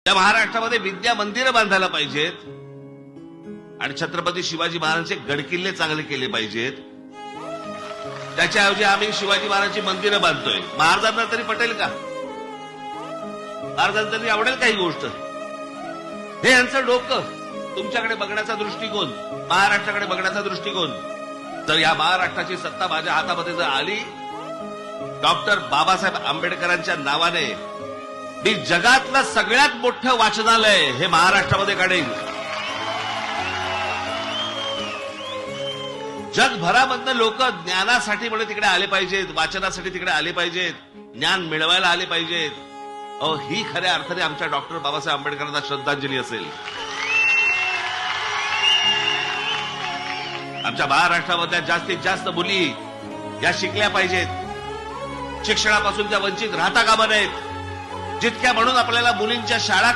त्या महाराष्ट्रामध्ये विद्या मंदिरं बांधायला पाहिजेत आणि छत्रपती शिवाजी महाराजांचे गडकिल्ले चांगले केले पाहिजेत. त्याच्याऐवजी आम्ही शिवाजी महाराजांची मंदिरं बांधतोय. महाराजांना तरी पटेल का? महाराजांना तरी आवडेल काही गोष्ट? हे यांचं डोकं, तुमच्याकडे बघण्याचा दृष्टिकोन, महाराष्ट्राकडे बघण्याचा दृष्टिकोन. तर या महाराष्ट्राची सत्ता माझ्या हातामध्ये जर आली, डॉक्टर बाबासाहेब आंबेडकरांच्या नावाने मी जगातलं सगळ्यात मोठं वाचनालय हे महाराष्ट्रामध्ये काढेन. जगभरामधनं लोक ज्ञानासाठी म्हणून तिकडे आले पाहिजेत, वाचनासाठी तिकडे आले पाहिजेत, ज्ञान मिळवायला आले पाहिजेत. ही खऱ्या अर्थाने आमच्या डॉक्टर बाबासाहेब आंबेडकरांना श्रद्धांजली असेल. आमच्या महाराष्ट्रामधल्या जास्तीत जास्त मुली या शिकल्या पाहिजेत. शिक्षणापासून त्या वंचित राहता कामा नयेत. जितक्या म्हणून आपल्याला मुलींच्या शाळा